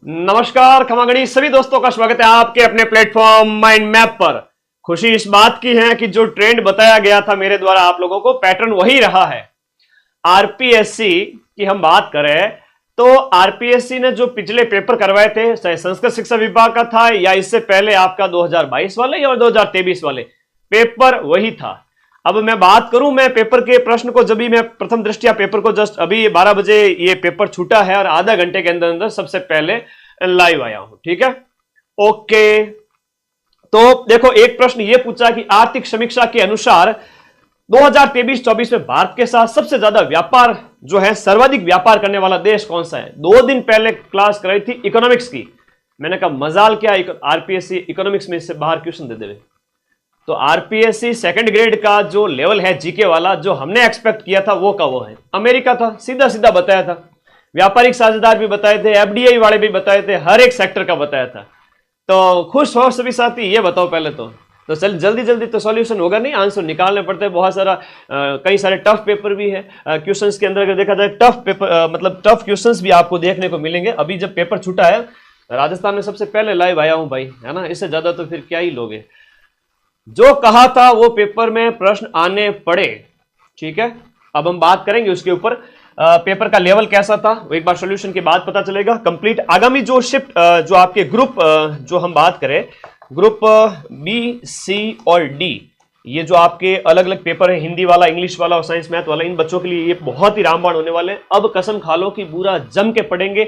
नमस्कार खमागणी सभी दोस्तों का स्वागत है आपके अपने प्लेटफॉर्म माइंड मैप पर। खुशी इस बात की है कि जो ट्रेंड बताया गया था मेरे द्वारा आप लोगों को, पैटर्न वही रहा है। आरपीएससी की हम बात करें तो आरपीएससी ने जो पिछले पेपर करवाए थे, चाहे संस्कृत शिक्षा विभाग का था या इससे पहले आपका 2022 वाले या 2023 वाले, पेपर वही था। अब मैं बात करूं, मैं पेपर के प्रश्न को, जब भी मैं प्रथम दृष्टिया पेपर को जस्ट अभी 12 बजे ये पेपर छूटा है और आधा घंटे के अंदर अंदर सबसे पहले लाइव आया हूं, ठीक है। ओके, तो देखो एक प्रश्न ये पूछा कि आर्थिक समीक्षा के अनुसार 2023-24 में भारत के साथ सबसे ज्यादा व्यापार जो है, सर्वाधिक व्यापार करने वाला देश कौन सा है। 2 दिन पहले क्लास कराई थी इकोनॉमिक्स की, मैंने कहा मजाल क्या आरपीएससी इकोनॉमिक्स में इससे बाहर क्वेश्चन दे देवे। तो आरपीएससी सेकंड ग्रेड का जो लेवल है जीके वाला, जो हमने एक्सपेक्ट किया था वो का वो है अमेरिका था, सीधा सीधा बताया था। व्यापारिक साझेदार भी बताए थे, एफडीआई वाले भी बताए थे, हर एक सेक्टर का बताया था। तो खुश हो सभी साथी, ये बताओ पहले तो चल जल्दी जल्दी तो सॉल्यूशन होगा नहीं, आंसर निकालने पड़ते हैं। बहुत सारा कई सारे टफ पेपर भी है क्वेश्चंस के अंदर। अगर देखा जाए टफ पेपर मतलब टफ क्वेश्चंस भी आपको देखने को मिलेंगे। अभी जब पेपर छूटा है, राजस्थान में सबसे पहले लाइव आया हूं भाई, है ना, इससे ज्यादा तो फिर क्या ही लोगे। जो कहा था वो पेपर में प्रश्न आने पड़े, ठीक है। अब हम बात करेंगे उसके ऊपर, पेपर का लेवल कैसा था वो एक बार सॉल्यूशन के बाद पता चलेगा। कंप्लीट आगामी जो शिफ्ट जो आपके ग्रुप जो हम बात करें, ग्रुप बी, सी और डी, ये जो आपके अलग अलग पेपर है, हिंदी वाला, इंग्लिश वाला और साइंस मैथ वाला, इन बच्चों के लिए ये बहुत ही रामबाण होने वाले हैं। अब कसम खा लो कि पूरा जम के पढ़ेंगे।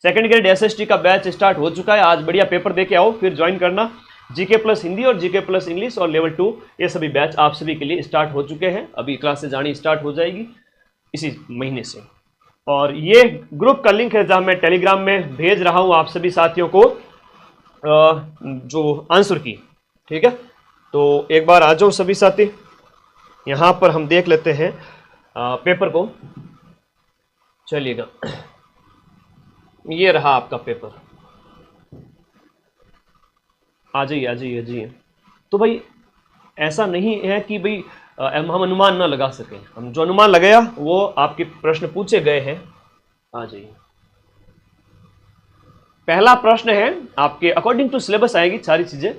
सेकंड ग्रेड एसएसटी का बैच स्टार्ट हो चुका है, आज बढ़िया पेपर दे के आओ, फिर ज्वाइन करना। जीके प्लस हिंदी और जीके प्लस इंग्लिश और लेवल 2, ये सभी बैच आप सभी के लिए स्टार्ट हो चुके हैं। अभी क्लासेज आनी स्टार्ट हो जाएगी इसी महीने से। और ये ग्रुप का लिंक है जहां मैं टेलीग्राम में भेज रहा हूं आप सभी साथियों को जो आंसर की, ठीक है। तो एक बार आ जाओ सभी साथी, यहां पर हम देख लेते हैं पेपर को। चलिएगा, ये रहा आपका पेपर, आ जाइए आ जाइए आ जाइए। तो भाई ऐसा नहीं है कि भाई हम अनुमान ना लगा सकें, हम जो अनुमान लगाया वो आपके प्रश्न पूछे गए हैं। आ जाइए, पहला प्रश्न है आपके अकॉर्डिंग टू सिलेबस आएगी सारी चीजें।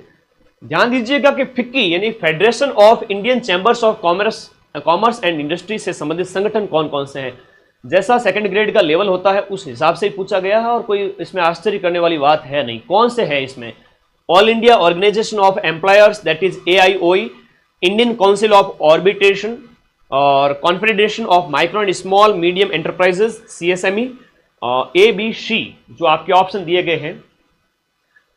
ध्यान दीजिएगा कि फिक्की यानी federation of Indian chambers of commerce and industry से संबंधित संगठन कौन कौन से हैं। जैसा सेकंड ग्रेड का लेवल होता है उस हिसाब से ही पूछा गया है और कोई इसमें आश्चर्य करने वाली बात है नहीं। कौन से है इसमें, All India Organisation of Employers that is AIOE, Indian Council of Arbitration और Confederation of Micro and Small Medium Enterprises CSME, ABC जो आपके ऑप्शन दिए गए हैं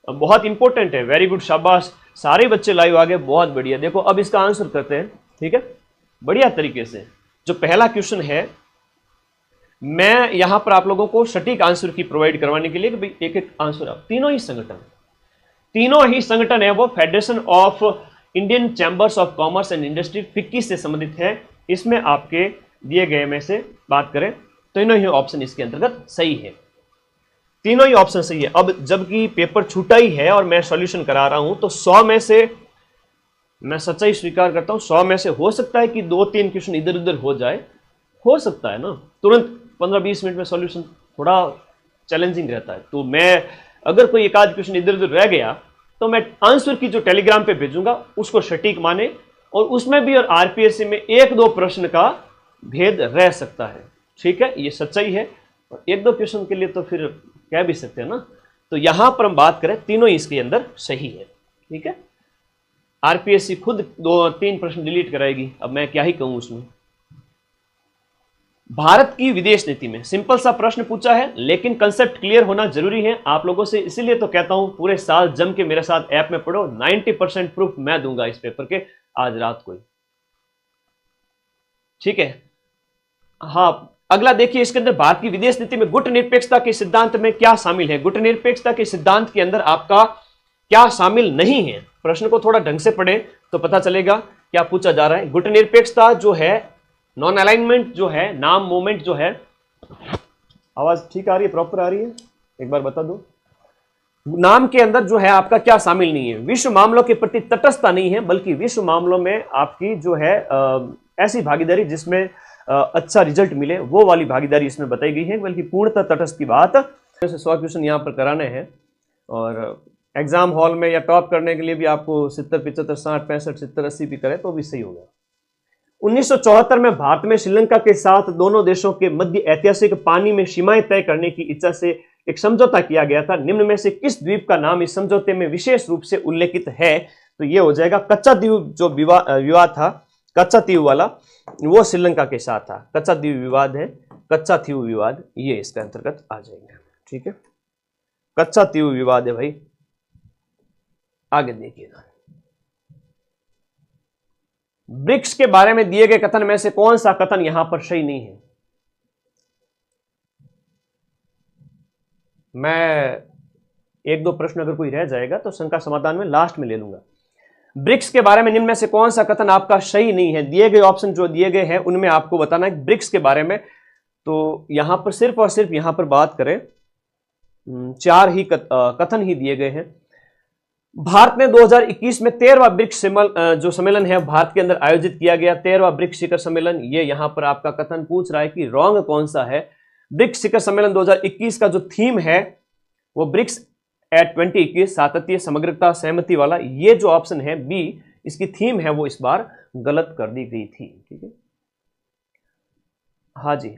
बहुत इंपॉर्टेंट है। वेरी गुड, शाबाश, सारे बच्चे लाइव आ गए, बहुत बढ़िया। देखो अब इसका आंसर करते हैं, ठीक है, बढ़िया तरीके से। जो पहला क्वेश्चन है, मैं यहां पर आप लोगों को सटीक आंसर की प्रोवाइड करवाने के लिए कि एक एक आंसर, तीनों ही संगठन है वो federation of Indian chambers of commerce and industry FICCI से संबंधित है। इसमें आपके दिए गए में से बात करें तो तीनों ही ऑप्शन इसके अंतर्गत सही है, तीनों ही ऑप्शन सही है। अब जबकि पेपर छूटा ही है और मैं सॉल्यूशन करा रहा हूं, तो 100 में से मैं सच्चाई स्वीकार करता हूं, 100 में से हो सकता है कि 2-3 क्वेश्चन इधर उधर हो जाए, हो सकता है ना। तुरंत 15-20 मिनट में सॉल्यूशन थोड़ा चैलेंजिंग रहता है। तो मैं अगर कोई एक आध क्वेश्चन इधर उधर रह गया तो मैं आंसर की जो टेलीग्राम पे भेजूंगा उसको सटीक माने, और उसमें भी और आरपीएससी में 1-2 प्रश्न का भेद रह सकता है, ठीक है, ये सच्चाई है। और 1-2 क्वेश्चन के लिए तो फिर कह भी सकते हैं ना। तो यहां पर हम बात करें, तीनों इसके अंदर सही है, ठीक है। आरपीएससी खुद 2-3 प्रश्न डिलीट कराएगी, अब मैं क्या ही कहूं उसमें। भारत की विदेश नीति में सिंपल सा प्रश्न पूछा है, लेकिन कंसेप्ट क्लियर होना जरूरी है आप लोगों से, इसीलिए तो कहता हूं पूरे साल जम के मेरे साथ ऐप में पढ़ो। 90% प्रूफ मैं दूंगा इस पेपर के आज रात को ही, ठीक है। हाँ, अगला देखिए, इसके अंदर भारत की विदेश नीति में गुट निरपेक्षता के सिद्धांत में क्या शामिल है। गुट निरपेक्षता के सिद्धांत के अंदर आपका क्या शामिल नहीं है, प्रश्न को थोड़ा ढंग से पढ़े तो पता चलेगा क्या पूछा जा रहा है। गुट निरपेक्षता जो है, नॉन अलाइनमेंट जो है, नाम मूवमेंट जो है, आवाज ठीक आ रही है, प्रॉपर आ रही है, एक बार बता दो। नाम के अंदर जो है आपका क्या शामिल नहीं है, विश्व मामलों के प्रति तटस्थता नहीं है, बल्कि विश्व मामलों में आपकी जो है ऐसी भागीदारी जिसमें अच्छा रिजल्ट मिले, वो वाली भागीदारी इसमें बताई गई है, बल्कि पूर्णतः तटस्थ की बात से 100 क्वेश्चन यहाँ पर कराने हैं और एग्जाम हॉल में या टॉप करने के लिए भी आपको 70, 75, 60, 65, 70, 80 भी करे तो भी सही होगा। 1974 में भारत में श्रीलंका के साथ दोनों देशों के मध्य ऐतिहासिक पानी में सीमाएं तय करने की इच्छा से एक समझौता किया गया था। निम्न में से किस द्वीप का नाम इस समझौते में विशेष रूप से उल्लेखित है? तो यह हो जाएगा कच्चा द्वीप। जो विवाद था कच्चा द्वीप वाला, वो श्रीलंका के साथ था। कच्चा द्वीप विवाद है, कच्चा द्वीप विवाद, ये इसके अंतर्गत आ जाएंगे। ठीक है, कच्चा द्वीप विवाद है भाई। आगे देखिएगा, ब्रिक्स के बारे में दिए गए कथन में से कौन सा कथन यहां पर सही नहीं है? मैं एक दो प्रश्न अगर कोई रह जाएगा तो शंका समाधान में लास्ट में ले लूंगा। ब्रिक्स के बारे में निम्न में से कौन सा कथन आपका सही नहीं है? दिए गए ऑप्शन जो दिए गए हैं उनमें आपको बताना है ब्रिक्स के बारे में। तो यहां पर सिर्फ और सिर्फ यहां पर बात करें, 4 ही कथन ही दिए गए हैं। भारत ने 2021 में 13वां ब्रिक्स जो सम्मेलन है भारत के अंदर आयोजित किया गया, 13वां ब्रिक्स शिखर सम्मेलन। ये यहां पर आपका कथन पूछ रहा है कि रॉन्ग कौन सा है। ब्रिक्स शिखर सम्मेलन 2021 का जो थीम है वो ब्रिक्स एट 2021 सातत्य, समग्रता, सहमति वाला, ये जो ऑप्शन है बी, इसकी थीम है वो इस बार गलत कर दी गई थी। ठीक है, हाँ जी,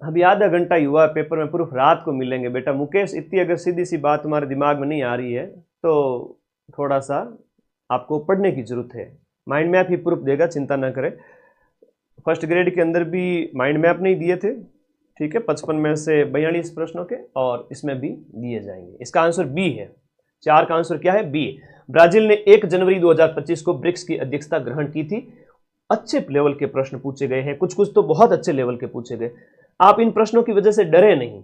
अभी आधा घंटा ही हुआ, पेपर में प्रूफ रात को मिलेंगे। बेटा मुकेश, इतनी अगर सीधी सी बात तुम्हारे दिमाग में नहीं आ रही है तो थोड़ा सा आपको पढ़ने की जरूरत है। माइंड मैप ही प्रूफ देगा, चिंता ना करें। फर्स्ट ग्रेड के अंदर भी माइंड मैप नहीं दिए थे। ठीक है, 55 में से 42 प्रश्नों के, और इसमें भी दिए जाएंगे। इसका आंसर बी है। 4 का आंसर क्या है? बी। ब्राजील ने 1 जनवरी 2025 को ब्रिक्स की अध्यक्षता ग्रहण की थी। अच्छे लेवल के प्रश्न पूछे गए हैं, कुछ कुछ तो बहुत अच्छे लेवल के पूछे गए। आप इन प्रश्नों की वजह से डरे नहीं।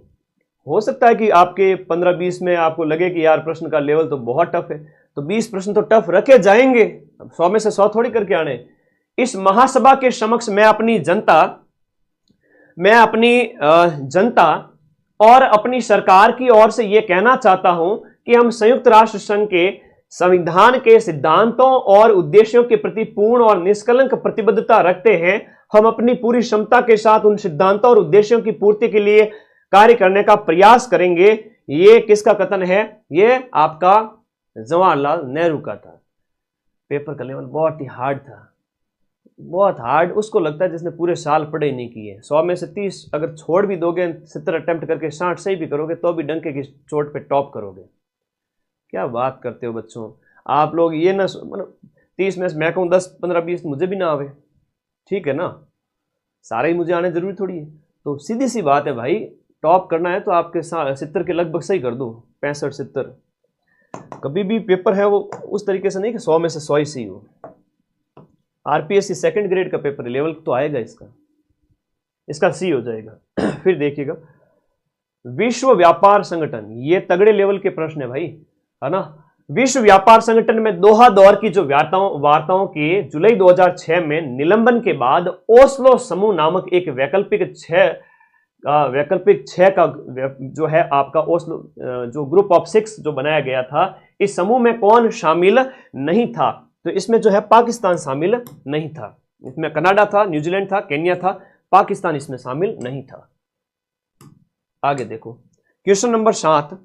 हो सकता है कि आपके 15-20 में आपको लगे कि यार प्रश्न का लेवल तो बहुत टफ है, तो 20 प्रश्न तो टफ रखे जाएंगे। 100 में से 100 थोड़ी करके आने। इस महासभा के समक्ष मैं अपनी जनता और अपनी सरकार की ओर से यह कहना चाहता हूं कि हम संयुक्त राष्ट्र संघ के संविधान के सिद्धांतों और उद्देश्यों के प्रति पूर्ण और निष्कलंक प्रतिबद्धता रखते हैं। हम अपनी पूरी क्षमता के साथ उन सिद्धांतों और उद्देश्यों की पूर्ति के लिए कार्य करने का प्रयास करेंगे। ये किसका कथन है? ये आपका जवाहरलाल नेहरू का था। पेपर का लेवल बहुत ही हार्ड था, बहुत हार्ड। उसको लगता है जिसने पूरे साल पढ़े नहीं किए। 100 में से 30 अगर छोड़ भी दोगे, 70 अटेम्प्ट करके 60 सही भी करोगे तो भी डंके की चोट पे टॉप करोगे। क्या बात करते हो बच्चों आप लोग। ये ना 30 में मैं कहूँ 10, 15, 20 मुझे भी ना आवे, ठीक है ना, सारे ही मुझे आने जरूरी थोड़ी है। तो सीधी सी बात है भाई, टॉप करना है तो आपके 70 के लगभग सही कर दो, 65, 70। कभी भी पेपर है वो उस तरीके से नहीं कि 100 में से 100 ही सही हो। आरपीएससी 2nd ग्रेड का पेपर लेवल तो आएगा, इसका सी हो जाएगा। फिर देखिएगा, विश्व व्यापार संगठन, ये तगड़े लेवल के प्रश्न है भाई, है ना। विश्व व्यापार संगठन में दोहा दौर की जो वार्ताओं के जुलाई 2006 में निलंबन के बाद ओस्लो समूह नामक एक वैकल्पिक छह का जो है आपका ओस्लो जो ग्रुप ऑफ 6 जो बनाया गया था, इस समूह में कौन शामिल नहीं था? तो इसमें जो है पाकिस्तान शामिल नहीं था। इसमें कनाडा था, न्यूजीलैंड था, केन्या था, पाकिस्तान इसमें शामिल नहीं था। आगे देखो, क्वेश्चन नंबर 7,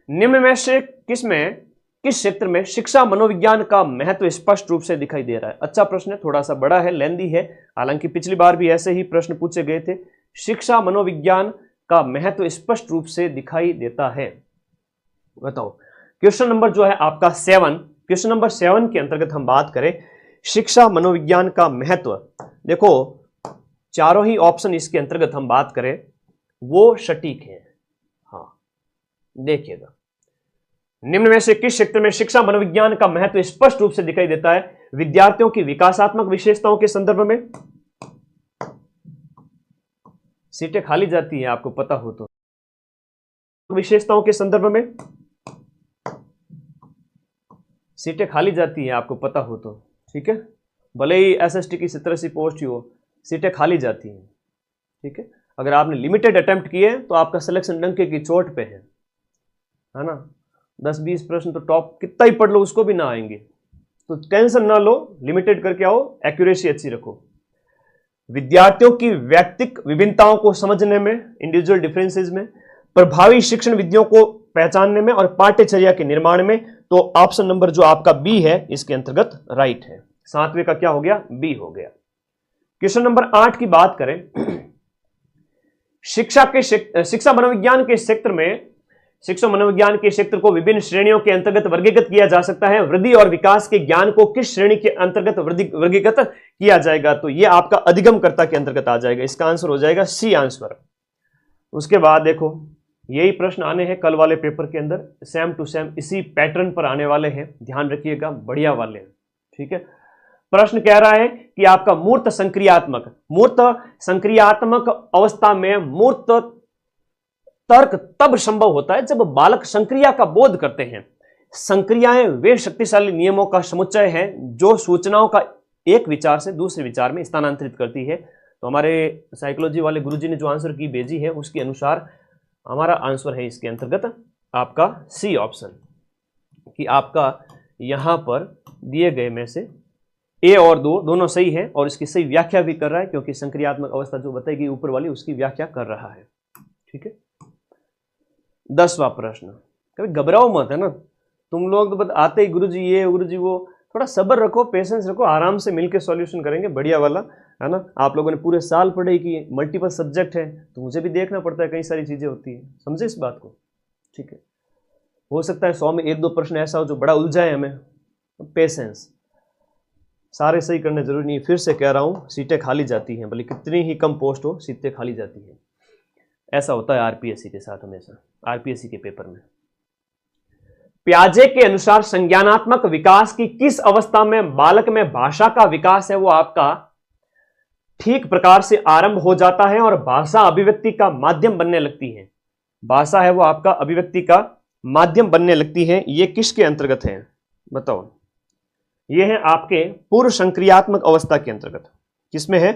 निम्न में से किस क्षेत्र में शिक्षा मनोविज्ञान का महत्व स्पष्ट रूप से दिखाई दे रहा है? अच्छा प्रश्न है, थोड़ा सा बड़ा है, लेंदी है, हालांकि पिछली बार भी ऐसे ही प्रश्न पूछे गए थे। शिक्षा मनोविज्ञान का महत्व स्पष्ट रूप से दिखाई देता है, बताओ। क्वेश्चन नंबर जो है आपका 7, क्वेश्चन नंबर 7 के अंतर्गत हम बात करें शिक्षा मनोविज्ञान का महत्व। देखो चारों ही ऑप्शन इसके अंतर्गत हम बात करें वो सटीक है। हाँ देखिएगा, निम्न में से किस क्षेत्र में शिक्षा मनोविज्ञान का महत्व स्पष्ट रूप से दिखाई देता है? विद्यार्थियों की विकासात्मक विशेषताओं के संदर्भ में। सीटें खाली जाती है आपको पता हो तो। विशेषताओं के संदर्भ में सीटें खाली जाती है आपको पता हो तो, ठीक है। भले ही एसएसटी की 70 पोस्ट ही हो, सीटें खाली जाती हैं, ठीक है। अगर आपने लिमिटेड अटेम्प्ट किए तो आपका सिलेक्शन डंके की चोट पे है ना। 10-20 प्रश्न तो टॉप कितना ही पढ़ लो उसको भी ना आएंगे, तो टेंशन ना लो, लिमिटेड करके आओ, एक्यूरेसी अच्छी रखो। विद्यार्थियों की व्यक्तिक विभिन्नताओं को समझने में, इंडिविजुअल डिफरेंसेस में, प्रभावी शिक्षण विधियों को पहचानने में और पाठ्यचर्या के निर्माण में। तो ऑप्शन नंबर जो आपका बी है इसके अंतर्गत राइट है। 7वें का क्या हो गया, बी हो गया। क्वेश्चन नंबर 8 की बात करें, शिक्षा मनोविज्ञान के क्षेत्र में, शिक्षा मनोविज्ञान के क्षेत्र को विभिन्न श्रेणियों के अंतर्गत वर्गीकृत किया जा सकता है। वृद्धि और विकास के ज्ञान को किस श्रेणी के अंतर्गत वर्गीकृत किया जाएगा, तो यह आपका अधिगमकर्ता के अंतर्गत आ जाएगा। इसका आंसर हो जाएगा सी आंसर। उसके बाद देखो, यही प्रश्न आने हैं कल वाले पेपर के अंदर, सेम टू सेम इसी पैटर्न पर आने वाले हैं, ध्यान रखिएगा, बढ़िया वाले हैं, ठीक है। प्रश्न कह रहा है कि आपका मूर्त संक्रियात्मक अवस्था में मूर्त तर्क तब संभव होता है जब बालक संक्रिया का बोध करते हैं। संक्रियाएं वे शक्तिशाली नियमों का समुच्चय है जो सूचनाओं का एक विचार से दूसरे विचार में स्थानांतरित करती है। तो हमारे साइकोलॉजी वाले गुरुजी ने जो आंसर की भेजी है उसके अनुसार हमारा आंसर है इसके अंतर्गत आपका सी ऑप्शन, कि आपका यहां पर दिए गए में से ए और दो दोनों सही है, और इसकी सही व्याख्या भी कर रहा है, क्योंकि संक्रियात्मक अवस्था जो बताएगी ऊपर वाली उसकी व्याख्या कर रहा है, ठीक है। 10वां प्रश्न, कभी घबराओ मत, है ना, तुम लोग तो आते ही गुरुजी ये गुरुजी वो, थोड़ा सब्र रखो, पेशेंस रखो, आराम से मिलके सॉल्यूशन करेंगे, बढ़िया वाला, है ना। आप लोगों ने पूरे साल पढ़ाई की, मल्टीपल सब्जेक्ट है, तो मुझे भी देखना पड़ता है, कई सारी चीजें होती है, समझे इस बात को, ठीक है। हो सकता है 100 में 1-2 प्रश्न ऐसा हो जो बड़ा उलझाए हमें, तो पेशेंस, सारे सही करने जरूरी नहीं। फिर से कह रहा हूं, सीटें खाली जाती हैं, भले कितनी ही कम पोस्ट हो, सीटें खाली जाती हैं, ऐसा होता है आरपीएससी के साथ हमेशा, आरपीएससी के पेपर में। प्याजे के अनुसार संज्ञानात्मक विकास की किस अवस्था में बालक में भाषा का विकास है वो आपका ठीक प्रकार से आरंभ हो जाता है और भाषा अभिव्यक्ति का माध्यम बनने लगती है। भाषा है वो आपका अभिव्यक्ति का माध्यम बनने लगती है। ये किसके अंतर्गत है बताओ? ये है आपके पूर्व संक्रियात्मक अवस्था के अंतर्गत। किसमें है?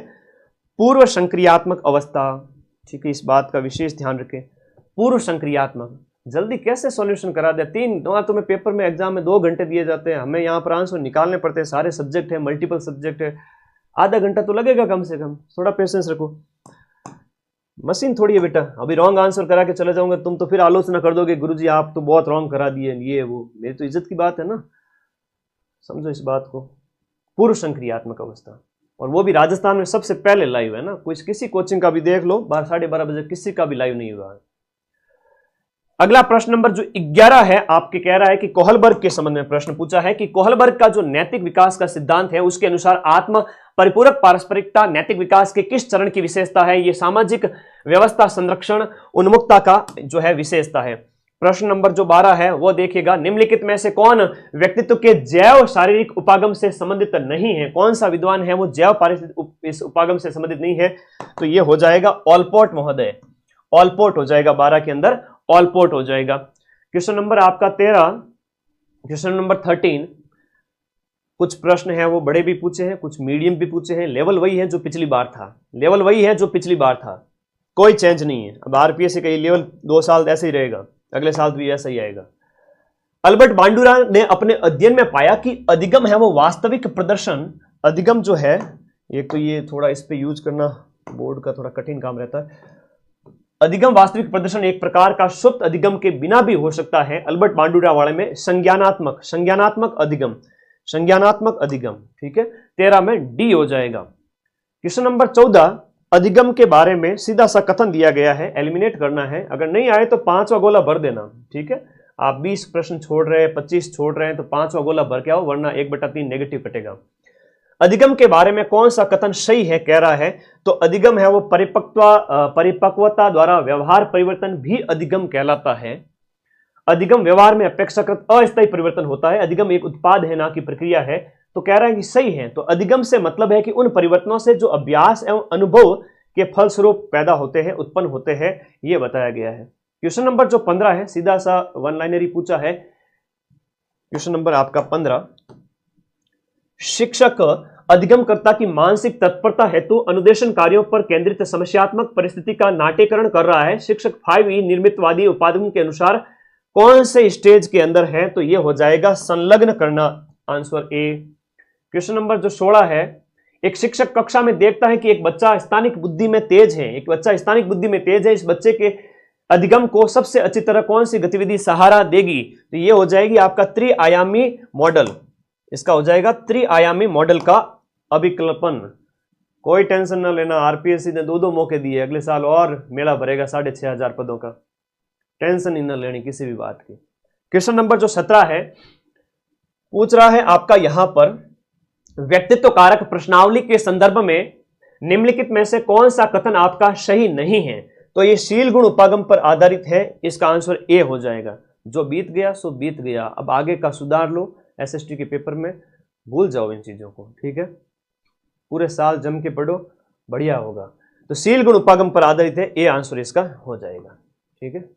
पूर्व संक्रियात्मक अवस्था, ठीक है, इस बात का विशेष ध्यान रखें। पूर्व संक्रियात्मक, जल्दी कैसे सॉल्यूशन करा दे, 3 तुम्हें पेपर में एग्जाम में 2 घंटे दिए जाते हैं, हमें यहाँ पर आंसर निकालने पड़ते हैं, सारे सब्जेक्ट है, मल्टीपल सब्जेक्ट है, आधा घंटा तो लगेगा कम से कम, थोड़ा पेशेंस रखो। मशीन थोड़ी है बेटा, अभी रॉन्ग आंसर करा के चले जाओगे तुम तो फिर आलोचना कर दोगे, गुरुजी आप तो बहुत रॉन्ग करा दिए, ये वो, मेरी तो इज्जत की बात है ना, समझो इस बात को। पूर्व संक्रियात्मक अवस्था, और वो भी राजस्थान में सबसे पहले लाइव है ना, किसी कोचिंग का भी देख लो, 12-12:30 बजे किसी का भी लाइव नहीं हुआ है। अगला प्रश्न नंबर जो 11 है आपके, कह रहा है कि कोहलबर्ग के संबंध में प्रश्न पूछा है कि कोहलबर्ग का जो नैतिक विकास का सिद्धांत है उसके अनुसार आत्म परिपूरक पारस्परिकता नैतिक विकास के किस चरण की विशेषता है? ये सामाजिक व्यवस्था संरक्षण उन्मुक्ता का जो है विशेषता है। प्रश्न नंबर जो 12 है वो देखिएगा, निम्नलिखित में से कौन व्यक्तित्व के जैव शारीरिक उपागम से संबंधित नहीं है? कौन सा विद्वान है वो जैव पारिस्थितिक इस उपागम से संबंधित नहीं है? तो ये हो जाएगा ऑलपोर्ट महोदय, ऑलपोर्ट हो जाएगा, 12 के अंदर ऑलपोर्ट हो जाएगा। क्वेश्चन नंबर आपका 13, क्वेश्चन नंबर 13, कुछ प्रश्न है वो बड़े भी पूछे हैं, कुछ मीडियम भी पूछे हैं, लेवल वही है जो पिछली बार था, लेवल वही है जो पिछली बार था, कोई चेंज नहीं है। अब आरपीएससी का ये लेवल 2 साल ऐसे ही रहेगा, अगले साल भी ऐसा ही आएगा। अल्बर्ट बांडुरा ने अपने अध्ययन में पाया कि अधिगम है वो वास्तविक प्रदर्शन, अधिगम जो है, एक तो ये थोड़ा इस पे यूज करना बोर्ड का थोड़ा कठिन काम रहता है। अधिगम वास्तविक प्रदर्शन एक प्रकार का सुप्त अधिगम के बिना भी हो सकता है। अल्बर्ट बांडुरा वाले में संज्ञानात्मक अधिगम, संज्ञानात्मक अधिगम, ठीक है, 13 में डी हो जाएगा। क्वेश्चन नंबर 14, अधिगम के बारे में सीधा सा कथन दिया गया है, एलिमिनेट करना है, अगर नहीं आए तो 5वां गोला भर देना, ठीक है। आप 20 प्रश्न छोड़ रहे हैं, 25 छोड़ रहे हैं, तो 5वां गोला भर के आओ, वरना 1/3 नेगेटिव कटेगा। अधिगम के बारे में कौन सा कथन सही है कह रहा है? तो अधिगम है वो परिपक्वता द्वारा व्यवहार परिवर्तन भी अधिगम कहलाता है। अधिगम व्यवहार में अपेक्षाकृत अस्थायी परिवर्तन होता है। अधिगम एक उत्पाद है ना कि प्रक्रिया है, तो कह रहा है कि सही है। तो अधिगम से मतलब है कि उन परिवर्तनों से जो अभ्यास एवं अनुभव के फलस्वरूप पैदा होते हैं, उत्पन्न होते हैं, ये बताया गया है। क्वेश्चन नंबर जो 15 है, सीधा सा 1 लाइनर ही पूछा है। क्वेश्चन नंबर आपका 15, शिक्षक अधिगमकर्ता की मानसिक तत्परता हेतु अनुदेशन कार्यों पर केंद्रित समस्यात्मक परिस्थिति का नाट्यकरण कर रहा है। शिक्षक 5E निर्मितवादी उपागम के अनुसार कौन से स्टेज के अंदर है? तो यह हो जाएगा संलग्न करना, आंसर ए। क्वेश्चन नंबर जो 16 है, एक शिक्षक कक्षा में देखता है कि एक बच्चा स्थानिक बुद्धि में तेज है, एक बच्चा स्थानिक बुद्धि में तेज है, इस बच्चे के अधिगम को सबसे अच्छी तरह कौन सी गतिविधि सहारा देगी? तो ये हो जाएगी आपका त्रिआयामी मॉडल। इसका हो जाएगा त्रिआयामी मॉडल का अभिकल्पन। कोई टेंशन ना लेना, आरपीएससी ने 2-2 मौके दिए, अगले साल और मेला भरेगा 6,500 पदों का। टेंशन ही ना लेनी किसी भी बात की। क्वेश्चन नंबर जो 17 है, पूछ रहा है आपका यहां पर व्यक्तित्व कारक प्रश्नावली के संदर्भ में निम्नलिखित में से कौन सा कथन आपका सही नहीं है? तो ये शील गुण उपागम पर आधारित है। इसका आंसर ए हो जाएगा। जो बीत गया सो बीत गया, अब आगे का सुधार लो। एसएसटी के पेपर में भूल जाओ इन चीजों को, ठीक है। पूरे साल जम के पढ़ो, बढ़िया होगा। तो शील गुण उपागम पर आधारित है, ए आंसर इसका हो जाएगा, ठीक है।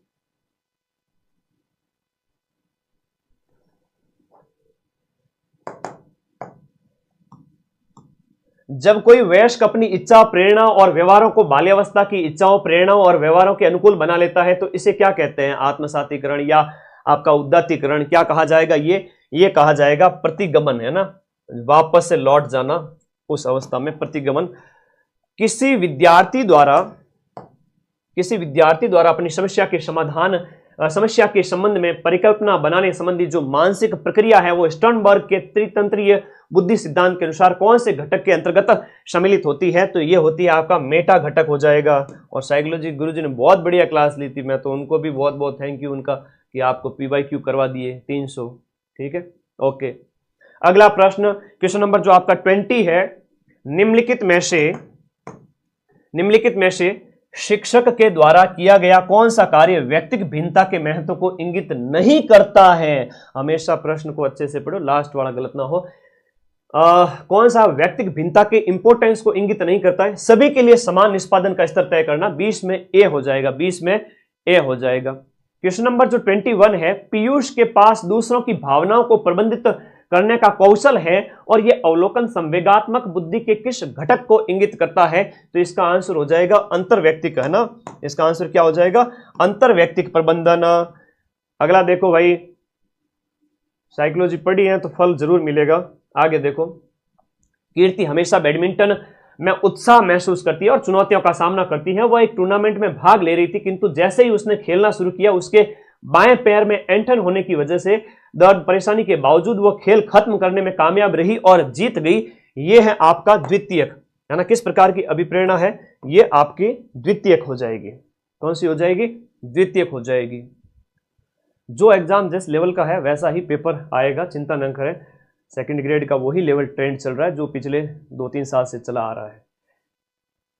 जब कोई वयस्क अपनी इच्छा, प्रेरणा और व्यवहारों को बाल्यावस्था की इच्छाओं, प्रेरणाओं और व्यवहारों के अनुकूल बना लेता है तो इसे क्या कहते हैं? आत्मसातीकरण या आपका उदात्तीकरण क्या कहा जाएगा? ये कहा जाएगा प्रतिगमन, है ना, वापस से लौट जाना, उस अवस्था में प्रतिगमन। किसी विद्यार्थी द्वारा अपनी समस्या के संबंध में परिकल्पना बनाने संबंधी जो मानसिक प्रक्रिया है वो स्टर्नबर्ग के त्रितंत्रीय बुद्धि सिद्धांत के अनुसार कौन से घटक के अंतर्गत सम्मिलित होती है? तो ये होती है आपका मेटा घटक हो जाएगा। और साइकोलॉजी गुरुजी ने बहुत बढ़िया क्लास ली थी, मैं तो उनको भी बहुत बहुत थैंक यू उनका कि आपको PYQ करवा दिए 300, ठीक है, ओके। अगला प्रश्न, क्वेश्चन नंबर जो आपका 20 है, निम्नलिखित में से शिक्षक के द्वारा किया गया कौन सा कार्य व्यक्तिगत भिन्नता के महत्व को इंगित नहीं करता है? हमेशा प्रश्न को अच्छे से पढ़ो, लास्ट वाला गलत ना हो। कौन सा व्यक्तिगत भिन्नता के इंपोर्टेंस को इंगित नहीं करता है? सभी के लिए समान निष्पादन का स्तर तय करना। 20 में ए हो जाएगा, 20 में ए हो जाएगा। क्वेश्चन नंबर जो 21 है, पीयूष के पास दूसरों की भावनाओं को प्रबंधित करने का कौशल है और यह अवलोकन संवेगात्मक बुद्धि के किस घटक को इंगित करता है? तो इसका आंसर हो जाएगा अंतर्व्यक्तिक, है ना। इसका आंसर क्या हो जाएगा? अंतर्व्यक्तिक प्रबंधन। अगला देखो भाई, साइकोलॉजी पढ़ी है तो फल जरूर मिलेगा। आगे देखो, कीर्ति हमेशा बैडमिंटन में उत्साह महसूस करती है और चुनौतियों का सामना करती है। वह एक टूर्नामेंट में भाग ले रही थी, किंतु जैसे ही उसने खेलना शुरू किया उसके बाएं पैर में ऐंठन होने की वजह से दर्द परेशानी के बावजूद वो खेल खत्म करने में कामयाब रही और जीत गई। ये है आपका द्वितीयक, है ना। किस प्रकार की अभिप्रेरणा है? ये आपकी द्वितीयक हो जाएगी। कौन सी हो जाएगी? द्वितीयक हो जाएगी। जो एग्जाम जिस लेवल का है वैसा ही पेपर आएगा, चिंता न करें। सेकंड ग्रेड का वही लेवल ट्रेंड चल रहा है जो पिछले 2-3 साल से चला आ रहा है।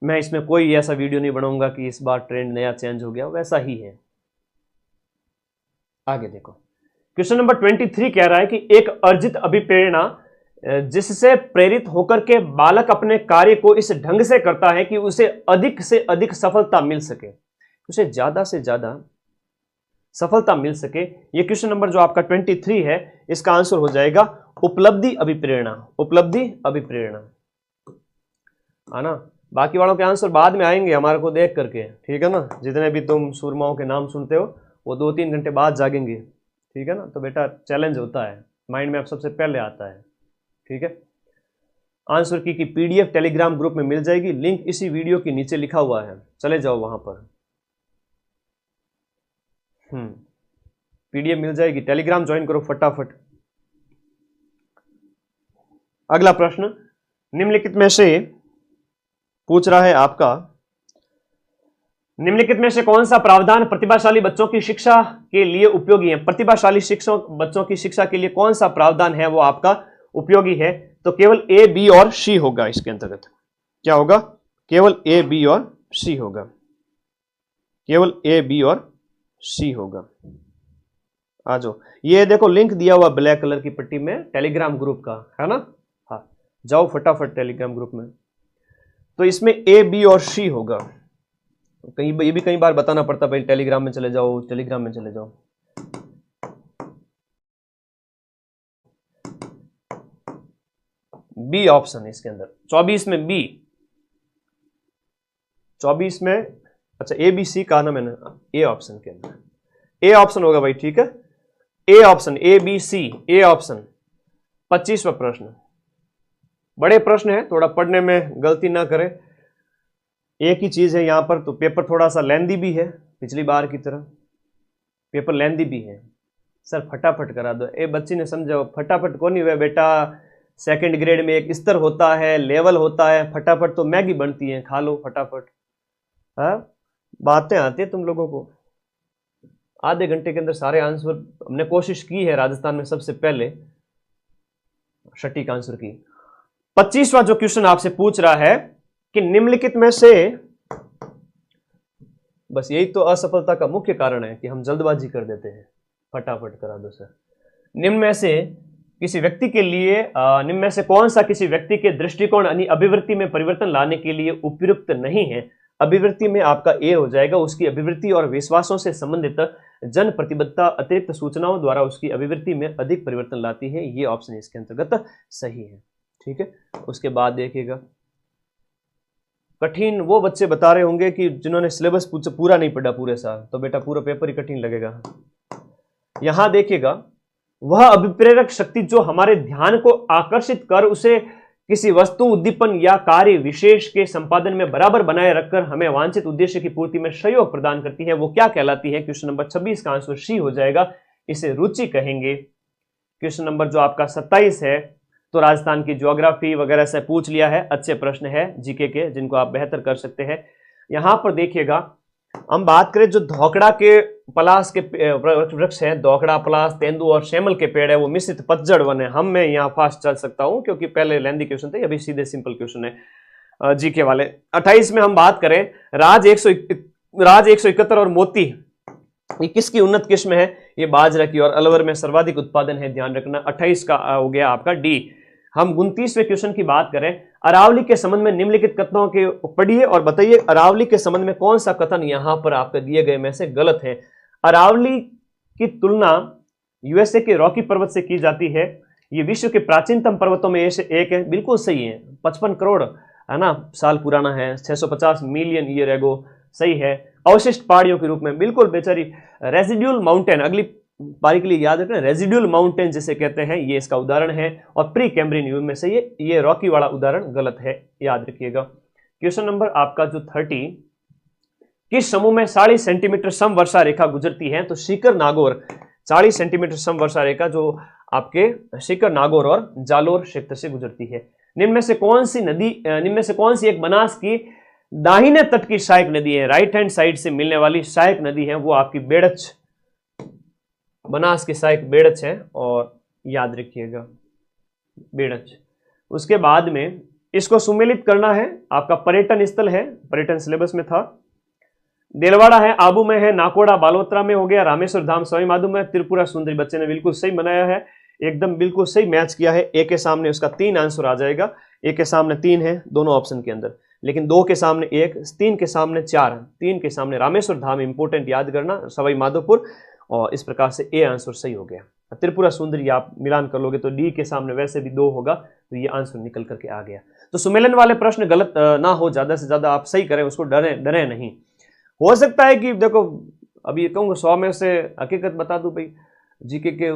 मैं इसमें कोई ऐसा वीडियो नहीं बनाऊंगा कि इस बार ट्रेंड नया चेंज हो गया, वैसा ही है। आगे देखो, क्वेश्चन नंबर 23 कह रहा है कि एक अर्जित अभिप्रेरणा जिससे प्रेरित होकर के बालक अपने कार्य को इस ढंग से करता है कि उसे अधिक से अधिक सफलता मिल सके, उसे ज्यादा से ज्यादा सफलता मिल सके। ये क्वेश्चन नंबर जो आपका 23 है, इसका आंसर हो जाएगा उपलब्धि अभिप्रेरणा। उपलब्धि अभिप्रेरणा, है ना। बाकी वालों के आंसर बाद में आएंगे हमारे को देख करके, ठीक है ना। जितने भी तुम सूरमाओं के नाम सुनते हो वो 2-3 घंटे बाद जागेंगे, ठीक है ना। तो बेटा चैलेंज होता है, माइंड में अब सबसे पहले आता है, ठीक है। आंसर की PDF टेलीग्राम ग्रुप में मिल जाएगी, लिंक इसी वीडियो के नीचे लिखा हुआ है, चले जाओ वहां पर। PDF मिल जाएगी, टेलीग्राम ज्वाइन करो फटाफट। अगला प्रश्न, निम्नलिखित में से पूछ रहा है आपका, निम्नलिखित में से कौन सा प्रावधान प्रतिभाशाली बच्चों की शिक्षा के लिए उपयोगी है? प्रतिभाशाली बच्चों की शिक्षा के लिए कौन सा प्रावधान है वो आपका उपयोगी है? तो केवल A, B और C होगा। इसके अंतर्गत क्या होगा? केवल A, B और C होगा। केवल A, B और C होगा। आ जाओ, ये देखो लिंक दिया हुआ ब्लैक कलर की पट्टी में टेलीग्राम ग्रुप का, है ना। हाँ, जाओ फटाफट टेलीग्राम ग्रुप में। तो इसमें A, B और C होगा। ये भी कई बार बताना पड़ता भाई, टेलीग्राम में चले जाओ, टेलीग्राम में चले जाओ। बी ऑप्शन इसके अंदर 24 में B, 24 में, अच्छा A, B, C कहा ना मैंने, A ऑप्शन के अंदर A ऑप्शन होगा भाई, ठीक है। A option, A, B, C, A option. 25वां प्रश्न, बड़े प्रश्न है, थोड़ा पढ़ने में गलती ना करें। एक ही चीज है यहां पर, तो पेपर थोड़ा सा लेंदी भी है, पिछली बार की तरह। पेपर लेंदी भी है सर, फटाफट करा दो। ए बच्ची ने समझाओ, फटाफट कौन नहीं हुआ बेटा, सेकंड ग्रेड में एक स्तर होता है, लेवल होता है, फटाफट तो मैगी बनती है, खा लो फटाफट। हाँ, बातें आती है तुम लोगों को। आधे घंटे के अंदर सारे आंसर हमने कोशिश की है राजस्थान में सबसे पहले सटीक आंसर की। 25वां जो क्वेश्चन आपसे पूछ रहा है कि निम्नलिखित में से, बस यही तो असफलता का मुख्य कारण है कि हम जल्दबाजी कर देते हैं। फटाफट करा दो सर। निम्न में से किसी व्यक्ति के लिए निम्न में से कौन सा किसी व्यक्ति के दृष्टिकोण यानी अभिवृत्ति में परिवर्तन लाने के लिए उपयुक्त नहीं है? अभिवृत्ति में आपका ए हो जाएगा, उसकी अभिवृत्ति और विश्वासों से संबंधित जन प्रतिबद्धता अतिरिक्त सूचनाओं द्वारा उसकी अभिवृत्ति में अधिक परिवर्तन लाती है। ये ऑप्शन इसके अंतर्गत सही है। ठीक है, उसके बाद देखिएगा, कठिन वो बच्चे बता रहे होंगे कि जिन्होंने सिलेबस पूरा नहीं पढ़ा पूरे साल, तो बेटा पूरा पेपर ही कठिन लगेगा। यहां देखिएगा, वह अभिप्रेरक शक्ति जो हमारे ध्यान को आकर्षित कर उसे किसी वस्तु, उद्दीपन या कार्य विशेष के संपादन में बराबर बनाए रखकर हमें वांछित उद्देश्य की पूर्ति में सहयोग प्रदान करती है, वो क्या कहलाती है? क्वेश्चन नंबर 26 का आंसर सी हो जाएगा, इसे रुचि कहेंगे। क्वेश्चन नंबर जो आपका 27 है, तो राजस्थान की ज्योग्राफी वगैरह से पूछ लिया है, अच्छे प्रश्न है जीके के, जिनको आप बेहतर कर सकते हैं। यहां पर देखिएगा, हम बात करें जो धोकड़ा के पलास के वृक्ष है, धोकड़ा, पलास, तेंदु और शेमल के पेड़ है, वो मिश्रित पतझड़ वन है। हम मैं यहाँ फास्ट चल सकता हूं क्योंकि पहले लेंदी क्वेश्चन थे, अभी सीधे सिंपल क्वेश्चन है जीके वाले। 28 में हम बात करें, राज 171 और मोती, ये किसकी उन्नत किस्म है? ये बाजरा की, और अलवर में सर्वाधिक उत्पादन है, ध्यान रखना। 28 का हो गया आपका डी। हम 29वें क्वेश्चन की बात करें, अरावली के संबंध में निम्नलिखित कथनों के पढ़िए और बताइए अरावली के संबंध में कौन सा कथन यहां पर आपके दिए गए में से गलत है। अरावली की तुलना यूएसए के रॉकी पर्वत से की जाती है, ये विश्व के प्राचीनतम पर्वतों में से एक है, बिल्कुल सही है। 55 करोड़ है ना साल पुराना है, 650 मिलियन ईयर एगो, सही है। अवशिष्ट पहाड़ियों के रूप में, बिल्कुल बेचारी। रेजिड्यूल माउंटेन, अगली पारी के लिए याद रखना, रेजिड्यूल माउंटेन जिसे कहते हैं, ये इसका उदाहरण है। और प्री कैम्ब्रियन युग में से ये रॉकी वाला उदाहरण गलत है, याद रखिएगा। क्वेश्चन नंबर आपका जो 30, किस समूह में 40 सेंटीमीटर समवर्षा रेखा गुजरती है? तो शिखर नागौर, 40 सेंटीमीटर समवर्षा रेखा जो आपके शिखर नागौर और जालोर क्षेत्र से गुजरती है। निम्न में से कौन सी एक बनास की दाहिने तट की सहायक नदी है? राइट हैंड साइड से मिलने वाली सहायक नदी है वो आपकी बेड़च, बनास की सहायक बेड़च है, और याद रखिएगा बेड़च। उसके बाद में इसको सुमेलित करना है, आपका पर्यटन स्थल है, पर्यटन सिलेबस में था। देलवाड़ा है, आबू में है, नाकोड़ा बालोतरा में हो गया, रामेश्वर धाम सवाई माधो में, त्रिपुरा सुंदरी। बच्चे ने बिल्कुल सही बनाया है, एकदम बिल्कुल सही मैच किया है। ए के सामने उसका 3 आंसर आ जाएगा। ए के सामने 3 है दोनों ऑप्शन के अंदर, लेकिन 2 के सामने 1, 3 के सामने 4, 3 के सामने रामेश्वर धाम, इंपोर्टेंट याद करना, सवाई माधोपुर, और इस प्रकार से ए आंसर सही हो गया। त्रिपुरा सुंदरी आप मिलान कर लोगे तो डी के सामने वैसे भी 2 होगा, तो ये आंसर निकल करके आ गया। तो सुमेलन वाले प्रश्न गलत ना हो, ज्यादा से ज्यादा आप सही करें, उसको डरे नहीं। हो सकता है कि देखो, अभी ये कहूँगा 100 में से हकीकत बता दूं भाई, जीके के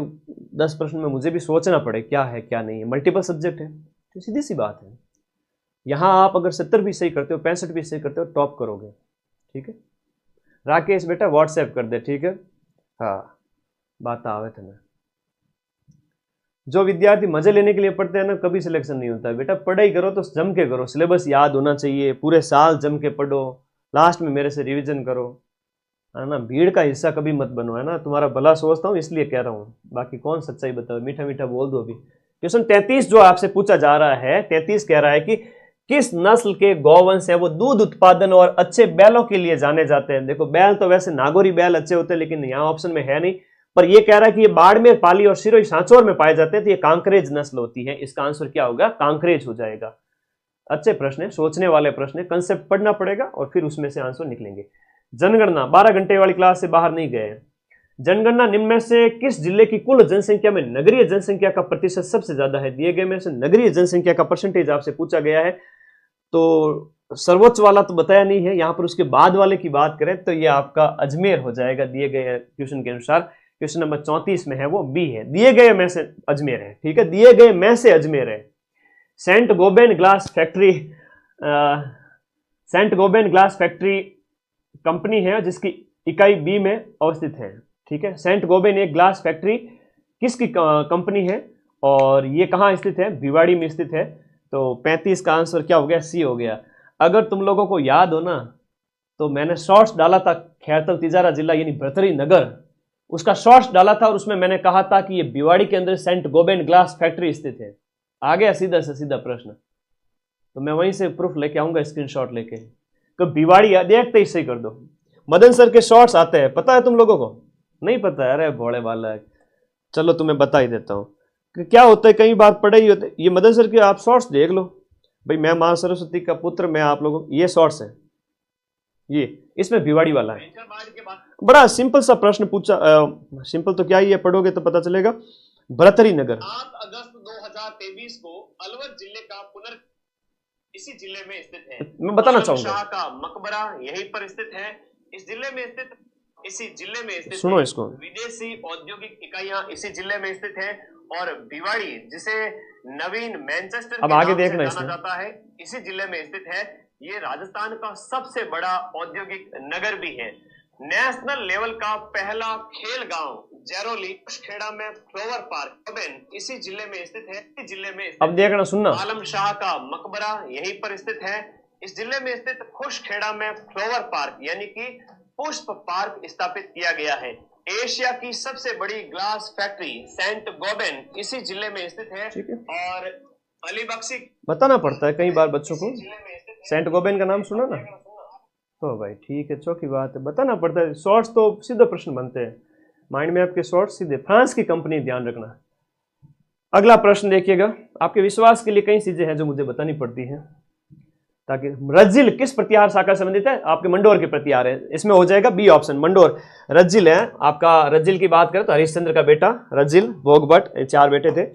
10 प्रश्न में मुझे भी सोचना पड़े क्या है क्या नहीं है, मल्टीपल सब्जेक्ट है, तो सीधी सी बात है। यहाँ आप अगर 70 भी सही करते हो, 65 भी सही करते हो, टॉप करोगे। ठीक है राकेश बेटा, व्हाट्सएप कर दे, ठीक है। हाँ, बात आवे थे ना, जो विद्यार्थी मजे लेने के लिए पढ़ते हैं ना, कभी सिलेक्शन नहीं होता है बेटा। पढ़ाई करो तो जम के करो, सिलेबस याद होना चाहिए, पूरे साल जम के पढ़ो, लास्ट में मेरे से रिवीजन करो, है ना। भीड़ का हिस्सा कभी मत बनो, है ना। तुम्हारा भला सोचता हूँ इसलिए कह रहा हूँ, बाकी कौन सच्चाई बताओ, मीठा मीठा बोल दो। अभी क्वेश्चन 33 जो आपसे पूछा जा रहा है, 33 कह रहा है कि किस नस्ल के गौवंश है वो दूध उत्पादन और अच्छे बैलों के लिए जाने जाते हैं। देखो, बैल तो वैसे नागौरी बैल अच्छे होते हैं, लेकिन यहाँ ऑप्शन में है नहीं, पर ये कह रहा है कि ये बाड़मेर, पाली और सिरोही सांचौर में पाए जाते हैं, तो ये कांकरेज नस्ल होती है। इसका आंसर क्या होगा? कांकरेज हो जाएगा। अच्छे प्रश्न है, सोचने वाले प्रश्न है, कंसेप्ट पढ़ना पड़ेगा और फिर उसमें से आंसर निकलेंगे। जनगणना 12 घंटे वाली क्लास से बाहर नहीं गए। जनगणना निम्न में से किस जिले की कुल जनसंख्या में नगरीय जनसंख्या का प्रतिशत सबसे ज्यादा है? दिए गए में से नगरीय जनसंख्या का परसेंटेज आपसे पूछा गया है, तो सर्वोच्च वाला तो बताया नहीं है, यहां पर उसके बाद वाले की बात करें तो ये आपका अजमेर हो जाएगा दिए गए क्वेश्चन के अनुसार। क्वेश्चन नंबर 34 में है वो बी है, दिए गए में से अजमेर है। ठीक है, दिए गए में से अजमेर है। Saint Gobain glass factory company है जिसकी इकाई बी में अवस्थित है। ठीक है, सेंट गोबेन एक ग्लास फैक्ट्री किसकी कंपनी है और ये कहाँ स्थित है? भिवाड़ी में स्थित है। तो 35 का आंसर क्या हो गया? सी हो गया। अगर तुम लोगों को याद हो ना, तो मैंने शॉर्ट्स डाला था खैरतल तिजारा जिला यानी भर्तरी नगर, उसका शॉर्ट्स डाला था और उसमें मैंने कहा था कि ये भिवाड़ी के अंदर सेंट गोबेन ग्लास फैक्ट्री स्थित है। आ गया सीधा से सीधा प्रश्न। तो मैं वहीं से प्रूफ लेके आऊंगा, स्क्रीनशॉट लेके। तो भिवाड़ी देखते ही सही कर दो। मदन सर के शॉर्ट्स आते हैं, पता है तुम लोगों को? नहीं पता है? अरे भोले बालक, चलो तुम्हें बता ही देता हूं कि क्या होता है, कई बार पढ़े ही होते। ये मदन सर के आप शॉर्ट्स देख लो भाई, मैं मां सरस्वती का पुत्र, मैं आप लोगों, ये शॉर्ट्स है, ये इसमें भिवाड़ी वाला है। बड़ा सिंपल सा प्रश्न पूछा, सिंपल तो क्या ही है, पढ़ोगे तो पता चलेगा। भर्तरी नगर 7 अगस्त 2023 को अलवर जिले का पुनर इसी जिले में स्थित है। मैं बताना चाहूंगा, शाह का मकबरा यहीं पर स्थित है। इस जिले में स्थित, इसी जिले में स्थित सुनो इसको, विदेशी औद्योगिक इकाइयां इसी जिले में स्थित है। और भिवाड़ी, जिसे नवीन मैनचेस्टर अब के आगे नाम से देखना जाना जाता है, इसी जिले में स्थित है। ये राजस्थान का सबसे बड़ा औद्योगिक नगर भी है। नेशनल लेवल का पहला खेल गांव जैरोली खेड़ा में फ्लोवर पार्क इसी जिले में स्थित है। इस जिले में अब देखना सुनना, आलम शाह का मकबरा यहीं पर स्थित है। इस जिले में स्थित खुशखेड़ा में फ्लोवर पार्क यानी कि पुष्प पार्क स्थापित किया गया है। एशिया की सबसे बड़ी ग्लास फैक्ट्री सेंट गोबेन इसी जिले में स्थित है। और अलीबख्शी, बताना पड़ता है कई बार बच्चों को, सेंट गोबेन का नाम सुना ना, तो भाई ठीक है, चौकी बात है, बताना पड़ता है। शॉर्ट्स तो सीधे प्रश्न बनते हैं, माइंड में आपके शॉर्ट्स सीधे। फ्रांस की कंपनी, ध्यान रखना। अगला प्रश्न देखिएगा, आपके विश्वास के लिए कई चीजें हैं जो मुझे बतानी पड़ती हैं, ताकि रज्जिल किस प्रत्याहार शाखा संबंधित है? आपके मंडोर के प्रत्याहार है, इसमें हो जाएगा बी ऑप्शन, मंडोर। रज्जिल है आपका, रज्जिल की बात करें तो हरिश्चंद्र का बेटा रज्जिल, भोगभट, 4 बेटे थे।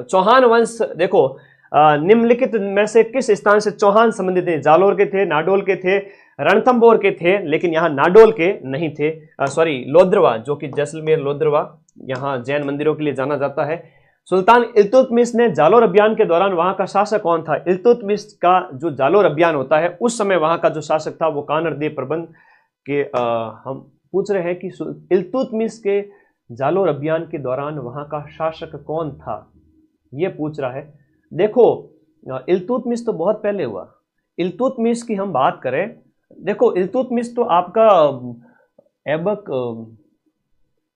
चौहान वंश देखो, निम्नलिखित में से किस स्थान से चौहान संबंधित थे? जालोर के थे, नाडोल के थे, रणथंबोर के थे, लेकिन यहाँ नाडोल के नहीं थे। सॉरी, लोद्रवा, जो कि जैसलमेर लोद्रवा यहाँ जैन मंदिरों के लिए जाना जाता है। सुल्तान इल्तुतमिश ने जालोर अभियान के दौरान वहां का शासक कौन था? इल्तुतमिश का जो जालोर अभियान होता है उस समय वहां का जो शासक था वो कानरदेव प्रबंध के, हम पूछ रहे हैं कि इल्तुतमिश के जालोर अभियान के दौरान वहां का शासक कौन था, ये पूछ रहा है। देखो, इल्तुतमिश तो बहुत पहले हुआ। इल्तुतमिश की हम बात करें, देखो इल्तुतमिश तो आपका ऐबक,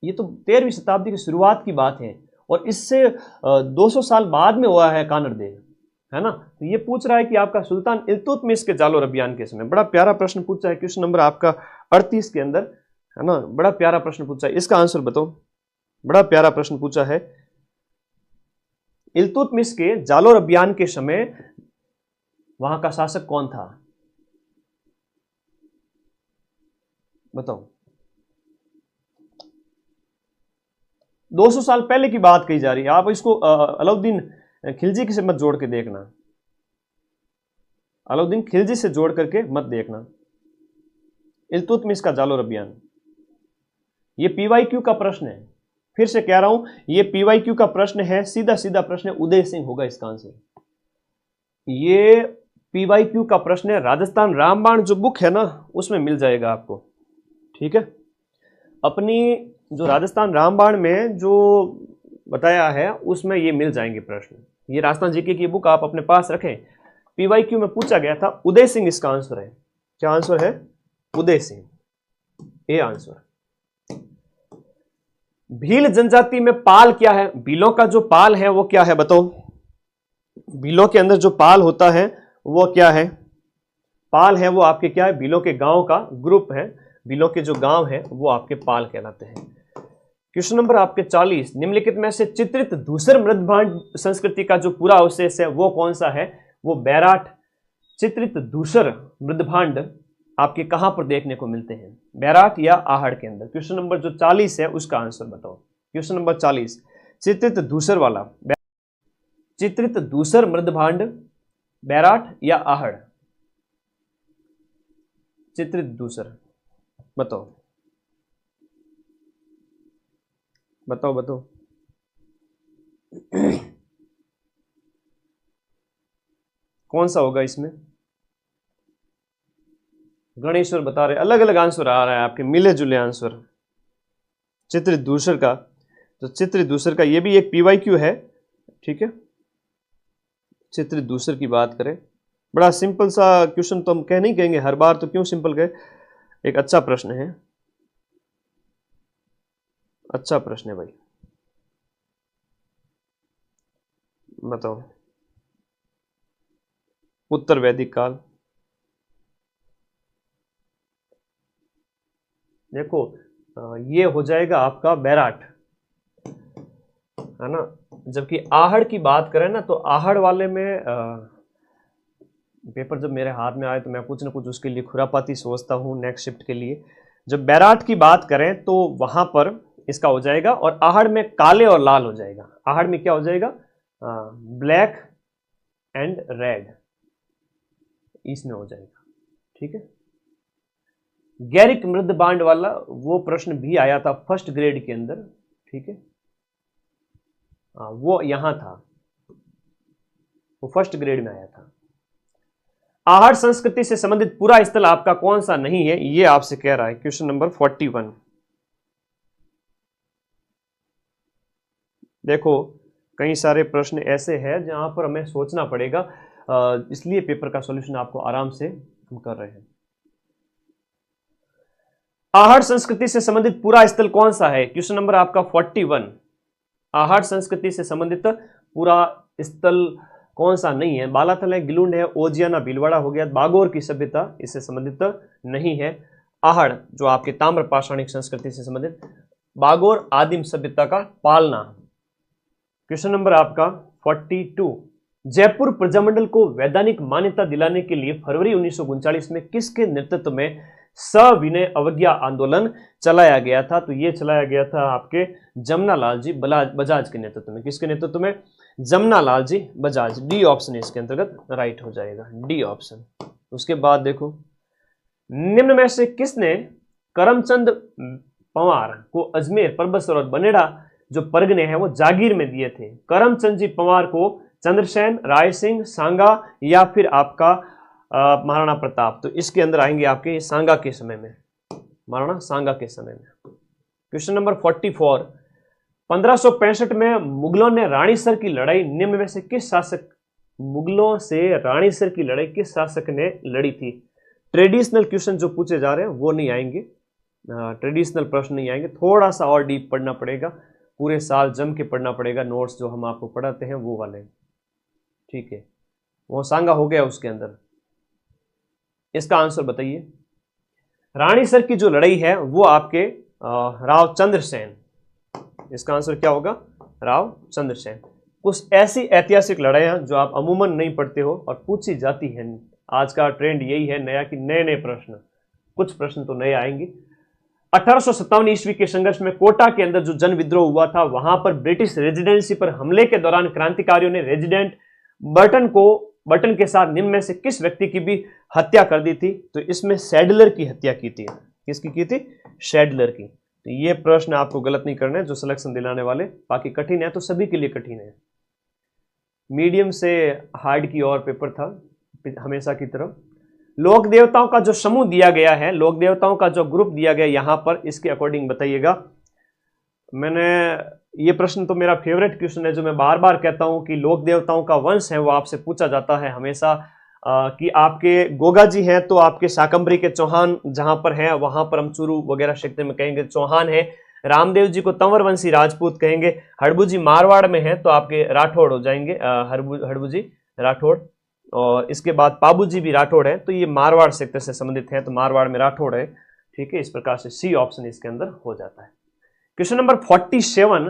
ये तो 13वीं शताब्दी की शुरुआत की बात है और इससे 200 साल बाद में हुआ है कानरदेव, है ना। तो ये पूछ रहा है कि आपका सुल्तान इल्तुतमिश के जालोर अभियान के समय, बड़ा प्यारा प्रश्न पूछा है, क्वेश्चन नंबर आपका 38 के अंदर, है ना। बड़ा प्यारा प्रश्न पूछा है, इसका आंसर बताओ। बड़ा प्यारा प्रश्न पूछा है, इल्तुतमिश के जालोर अभियान के समय वहां का शासक कौन था, बताओ। 200 साल पहले की बात कही जा रही है, आप इसको अलाउद्दीन खिलजी से मत जोड़ के देखना, अलाउद्दीन खिलजी से जोड़ करके मत देखना। इल्तुतमिश का जालोर अभियान, ये पीवाईक्यू का प्रश्न है, फिर से कह रहा हूं, ये पीवाईक्यू का प्रश्न है, सीधा सीधा प्रश्न है, उदय सिंह होगा इसका आंसर। ये पीवाईक्यू का प्रश्न है, राजस्थान रामबाण जो बुक है ना उसमें मिल जाएगा आपको, ठीक है। अपनी जो राजस्थान रामबाण में जो बताया है उसमें ये मिल जाएंगे प्रश्न। ये राजस्थान जीके की बुक आप अपने पास रखें, पीवाईक्यू में पूछा गया था। उदय सिंह इसका आंसर है। क्या आंसर है? उदय सिंह, ये आंसर। भील जनजाति में पाल क्या है? भीलों का जो पाल है वो क्या है, बताओ। भीलों के अंदर जो पाल होता है वो क्या है? पाल है वो आपके क्या है? भीलों के गांव का ग्रुप है, भीलों के जो गांव है वो आपके पाल कहलाते हैं। क्वेश्चन नंबर आपके 40, निम्नलिखित में से चित्रित धूसर मृदभांड संस्कृति का जो पूरा अवशेष है वो कौन सा है? वो बैराठ। चित्रित धूसर मृदभांड आपके कहां पर देखने को मिलते हैं? बैराठ या आहड़ के अंदर। क्वेश्चन नंबर जो 40 है उसका आंसर बताओ। क्वेश्चन नंबर 40, चित्रित धूसर वाला, चित्रित धूसर मृदभांड बैराठ या आहड़? चित्रित धूसर, बताओ बताओ बताओ। कौन सा होगा इसमें? गणेश्वर बता रहे, अलग अलग आंसर आ रहा है आपके, मिले जुले आंसर। चित्रित दूसर का, तो चित्रित दूसर का ये भी एक PYQ है, ठीक है। चित्रित दूसर की बात करें, बड़ा सिंपल सा क्वेश्चन तो हम कह नहीं कहेंगे हर बार, तो क्यों सिंपल कहे, एक अच्छा प्रश्न है, अच्छा प्रश्न है भाई। बताओ, उत्तर वैदिक काल। देखो ये हो जाएगा आपका बैराट, है ना। जबकि आहड़ की बात करें ना, तो आहड़ वाले में पेपर जब मेरे हाथ में आए तो मैं कुछ ना कुछ उसके लिए खुरापाती सोचता हूँ नेक्स्ट शिफ्ट के लिए। जब बैराट की बात करें तो वहां पर इसका हो जाएगा, और आहड़ में काले और लाल हो जाएगा। आहड़ में क्या हो जाएगा, ब्लैक एंड रेड, इसमें हो जाएगा, ठीक है। गैरिक मृद बांड वाला वो प्रश्न भी आया था फर्स्ट ग्रेड के अंदर, ठीक है। वो यहां था, वो फर्स्ट ग्रेड में आया था। आहड़ संस्कृति से संबंधित पूरा स्थल आपका कौन सा नहीं है, ये आपसे कह रहा है क्वेश्चन नंबर 41। देखो कई सारे प्रश्न ऐसे हैं जहां पर हमें सोचना पड़ेगा, इसलिए पेपर का सॉल्यूशन आपको आराम से हम कर रहे हैं। आहड़ संस्कृति से संबंधित पूरा स्थल कौन सा है, क्वेश्चन नंबर आपका 41। आहड़ संस्कृति से संबंधित पूरा स्थल कौन सा नहीं है, बालाथल है, गिलुंड है, ओजियाना भीलवाड़ा हो गया, बागोर की सभ्यता इससे संबंधित नहीं है। आहड़ जो आपके ताम्र पाषाणिक संस्कृति से संबंधित, बागोर आदिम सभ्यता का पालना। क्वेश्चन नंबर आपका 42। जयपुर प्रजामंडल को वैधानिक मान्यता दिलाने के लिए फरवरी 1939 में किसके नेतृत्व में सविनय अवज्ञा आंदोलन चलाया गया था, तो यह चलाया गया था आपके जमनालाल जी बजाज के नेतृत्व में। किसके नेतृत्व में, जमनालाल जी बजाज। डी ऑप्शन इसके अंतर्गत राइट हो जाएगा, डी ऑप्शन। उसके बाद देखो, निम्न में से किसने करमचंद पंवार को अजमेर, पर्वत सरोवर, बनेड़ा जो परगने हैं वो जागीर में दिए थे। करमचंद जी पंवार को चंद्रसेन, राय सिंह, सांगा या फिर आपका महाराणा प्रताप, तो इसके अंदर आएंगे आपके सांगा के समय में, महाराणा सांगा के समय में। Question number 44। 1565 में मुगलों ने रानीसर की लड़ाई निम्न में से किस शासक, मुगलों से रानीसर की लड़ाई किस शासक ने लड़ी थी। ट्रेडिशनल क्वेश्चन जो पूछे जा रहे हैं वो नहीं आएंगे, ट्रेडिशनल प्रश्न नहीं आएंगे, थोड़ा सा और डीप पढ़ना पड़ेगा, पूरे साल जम के पढ़ना पड़ेगा, नोट्स जो हम आपको पढ़ाते हैं वो वाले, ठीक है। वो सांगा हो गया उसके अंदर। इसका आंसर बताइए, रानीसर की जो लड़ाई है वो आपके राव चंद्रसेन, इसका आंसर क्या होगा, राव चंद्रसेन। कुछ ऐसी ऐतिहासिक लड़ाइयां जो आप अमूमन नहीं पढ़ते हो और पूछी जाती हैं, आज का ट्रेंड यही है नया कि नए नए प्रश्न, कुछ प्रश्न तो नए आएंगे। 1857 ईस्वी के संघर्ष में कोटा के अंदर जो जन विद्रोह हुआ था, वहां पर ब्रिटिश रेजिडेंसी पर हमले के दौरान क्रांतिकारियों ने रेजिडेंट बर्टन के साथ निम्न में से किस व्यक्ति की भी हत्या कर दी थी, तो इसमें सैडलर की हत्या की थी। किसकी की थी, सैडलर की। तो ये प्रश्न आपको गलत नहीं करना है जो सिलेक्शन दिलाने वाले, बाकी कठिन है तो सभी के लिए कठिन है, मीडियम से हार्ड की ओर पेपर था हमेशा की तरफ। लोक देवताओं का जो समूह दिया गया है, लोक देवताओं का जो ग्रुप दिया गया यहां पर, इसके अकॉर्डिंग बताइएगा। मैंने ये प्रश्न तो मेरा फेवरेट क्वेश्चन है जो मैं बार बार कहता हूं कि लोक देवताओं का वंश है वो आपसे पूछा जाता है हमेशा, कि आपके गोगा जी हैं तो आपके शाकंभरी के चौहान जहां पर हैं वहां पर हम चूरू वगैरह क्षेत्र में कहेंगे चौहान है। रामदेव जी को तंवर वंशी राजपूत कहेंगे। हड़बू जी मारवाड़ में हैं तो आपके राठौड़ हो जाएंगे, हड़बू जी राठौड़। और इसके बाद पाबू जी भी राठौड़ है, तो ये मारवाड़ क्षेत्र से संबंधित है, तो मारवाड़ में राठौड़ है, ठीक है। इस प्रकार से सी ऑप्शन इसके अंदर हो जाता है। Question number 47।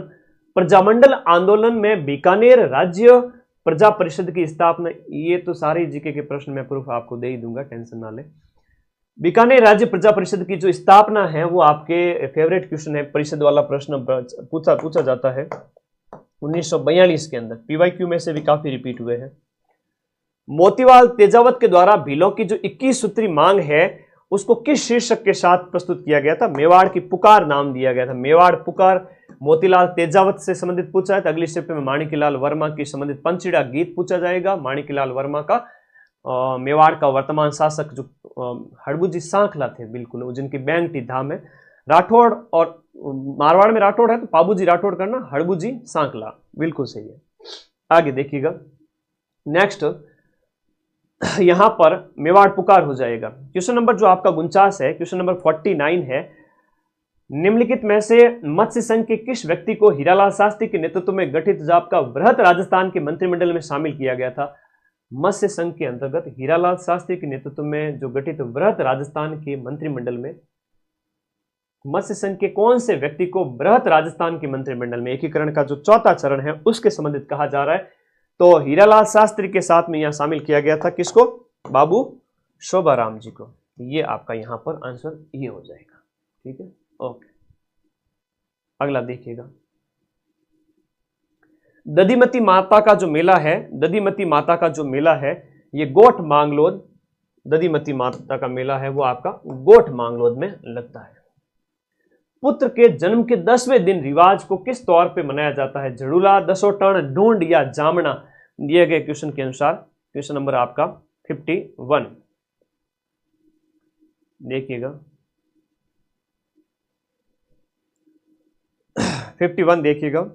प्रजामंडल आंदोलन में बीकानेर राज्य प्रजा परिषद की स्थापना, ये तो सारे जीके के प्रश्न में प्रूफ आपको दे ही दूंगा, टेंशन ना ले। बीकानेर राज्य प्रजा परिषद की जो स्थापना है वो आपके फेवरेट क्वेश्चन है, परिषद वाला प्रश्न पूछा जाता है 1942 के अंदर, पीवाईक्यू में से भी काफी रिपीट हुए हैं। मोतीलाल तेजावत के द्वारा भीलों की जो 21 सूत्री मांग है उसको किस शीर्षक के साथ प्रस्तुत किया गया था, मेवाड़ की पुकार नाम दिया गया था, मेवाड़ पुकार। मोतीलाल तेजावत से संबंधित पूछा है तो अगली स्टेप में माणिकलाल वर्मा की संबंधित पंचीड़ा गीत पूछा जाएगा, माणिकलाल वर्मा का मेवाड़ का वर्तमान शासक जो हड़बुजी सांखला थे, बिल्कुल जिनकी बैंगटी धाम है। राठौड़ और मारवाड़ में राठौड़ है तो पाबूजी राठौड़ करना, हड़बुजी सांखला, बिल्कुल सही है। आगे देखिएगा नेक्स्ट, यहां पर मेवाड़ पुकार हो जाएगा। क्वेश्चन नंबर जो आपका 49 है, क्वेश्चन नंबर 49 है, निम्नलिखित में से मत्स्य संघ के किस व्यक्ति को हीरालाल शास्त्री के नेतृत्व में गठित जो आपका वृहत राजस्थान के मंत्रिमंडल में शामिल किया गया था? मत्स्य संघ के अंतर्गत हीरालाल शास्त्री के नेतृत्व में जो गठित वृहत राजस्थान के मंत्रिमंडल में मत्स्य संघ के कौन से व्यक्ति को वृहत राजस्थान के मंत्रिमंडल में एकीकरण का जो चौथा चरण है उसके संबंधित कहा जा रहा है? तो हीरालाल शास्त्री के साथ में यहां शामिल किया गया था किसको? बाबू शोभाराम जी को। ये आपका यहां पर आंसर ये हो जाएगा। ठीक है, ओके। अगला देखिएगा, दधिमती माता का जो मेला है, दधिमती माता का जो मेला है ये गोठ मांगलोद, दधिमती माता का मेला है वो आपका गोठ मांगलोद में लगता है। पुत्र के जन्म के 10वें दिन रिवाज को किस तौर पे मनाया जाता है? झड़ूला, दसोटन, ढूंढ या जामना? दिए गए क्वेश्चन के अनुसार क्वेश्चन नंबर आपका 51 देखिएगा, 51 देखिएगा।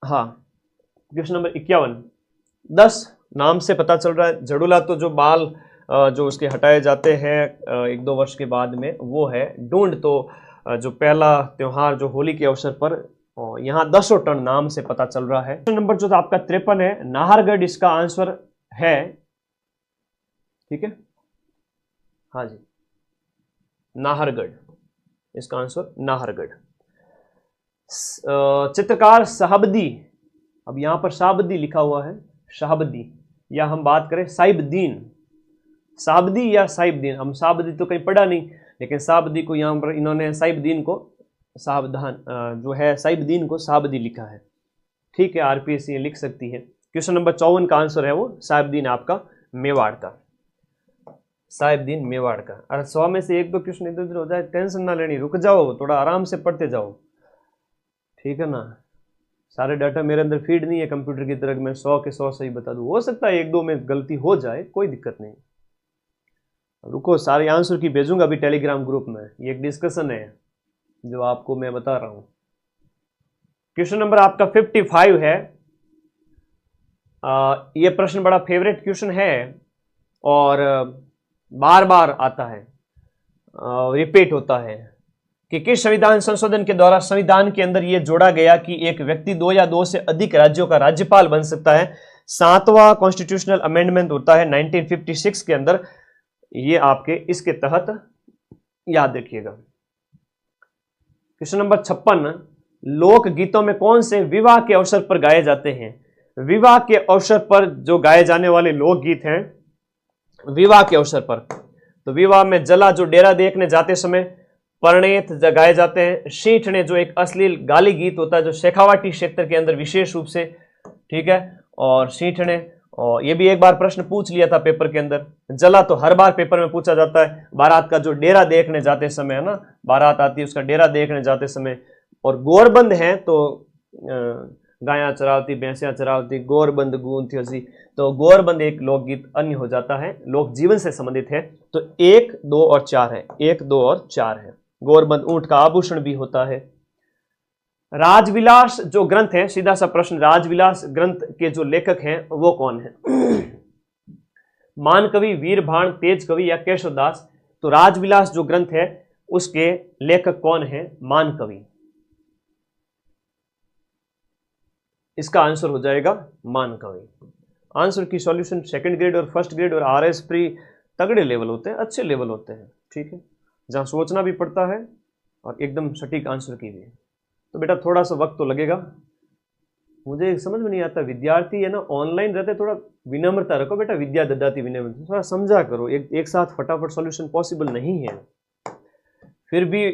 हाँ, क्वेश्चन नंबर 51, 10 नाम से पता चल रहा है। झड़ूला तो जो बाल जो उसके हटाए जाते हैं 1-2 वर्ष के बाद में वो है। ढूंढ तो जो पहला त्योहार जो होली के अवसर पर, यहाँ 10 टन नाम से पता चल रहा है। क्वेश्चन नंबर जो आपका 53 है, नाहरगढ़ इसका आंसर है। ठीक है, हाँ जी, नाहरगढ़ इसका आंसर, नाहरगढ़। चित्रकार शहाबदी, अब यहां पर शहाबदी लिखा हुआ है, शहाबदी, या हम बात करें साहिबदीन, शहाबदी या साहिबदीन, हम शहाबदी तो कहीं पढ़ा नहीं, लेकिन शहाबदी को यहां पर इन्होंने साहिबदीन को सावधान जो है साहिबदीन को शहाबदी लिखा है। ठीक है, आरपीएससी लिख सकती है। क्वेश्चन नंबर 54 का आंसर है वो साहिबदीन आपका मेवाड़ का, साहिबदीन मेवाड़ का। अरे 100 में से 1-2 क्वेश्चन इधर उधर हो जाए, टेंशन ना लेनी, रुक जाओ, थोड़ा आराम से पढ़ते जाओ। ठीक है ना, सारे डाटा मेरे अंदर फीड नहीं है कंप्यूटर की तरह, मैं 100 के 100 सही बता दूं। हो सकता है 1-2 में गलती हो जाए, कोई दिक्कत नहीं। रुको, सारे आंसर की भेजूंगा अभी टेलीग्राम ग्रुप में, ये एक डिस्कशन है जो आपको मैं बता रहा हूं। क्वेश्चन नंबर आपका 55 है। ये प्रश्न बड़ा फेवरेट क्वेश्चन है और बार बार आता है, रिपीट होता है कि किस संविधान संशोधन के द्वारा संविधान के अंदर यह जोड़ा गया कि एक व्यक्ति 2 या 2 से अधिक राज्यों का राज्यपाल बन सकता है? 7वां कॉन्स्टिट्यूशनल अमेंडमेंट होता है 1956 के अंदर, ये आपके इसके तहत याद रखिएगा। क्वेश्चन नंबर 56, लोक गीतों में कौन से विवाह के अवसर पर गाए जाते हैं? विवाह के अवसर पर जो गाए जाने वाले लोकगीत हैं, विवाह के अवसर पर, तो विवाह में जला जो डेरा देखने जाते समय, परिणीत गाए जाते हैं, शीठने जो एक अश्लील गाली गीत होता है जो शेखावाटी क्षेत्र के अंदर विशेष रूप से, ठीक है, और शीठने, और ये भी एक बार प्रश्न पूछ लिया था पेपर के अंदर। जला तो हर बार पेपर में पूछा जाता है। बारात का जो डेरा देखने जाते समय है ना, बारात आती है उसका डेरा देखने जाते समय, और गोरबंद है तो गायां चरावती, भैंसियां चरावती, गोरबंद गूंथी हसी, तो गोरबंद एक लोकगीत अन्य हो जाता है, लोक जीवन से संबंधित है। तो 1, 2 और 4 है, 1, 2 और 4 है। गोरबंद ऊंट का आभूषण भी होता है। राजविलास जो ग्रंथ है, सीधा सा प्रश्न, राजविलास ग्रंथ के जो लेखक हैं वो कौन है? मान कवि, वीरभाण, तेज कवि या केशवदास? तो राजविलास जो ग्रंथ है उसके लेखक कौन है? मान कवि। इसका आंसर हो जाएगा मान कवि। आंसर की सॉल्यूशन 2nd ग्रेड और 1st ग्रेड और आरएस प्री तगड़े लेवल होते हैं, अच्छे लेवल होते हैं। ठीक है, जहां सोचना भी पड़ता है और एकदम सटीक आंसर की भी। तो बेटा थोड़ा सा वक्त तो लगेगा, मुझे समझ में नहीं आता, विद्यार्थी है ना ऑनलाइन रहते, थोड़ा विनम्रता रखो बेटा, विद्या ददाती विनम्रता, थोड़ा समझा करो। एक साथ फटाफट सॉल्यूशन पॉसिबल नहीं है, फिर भी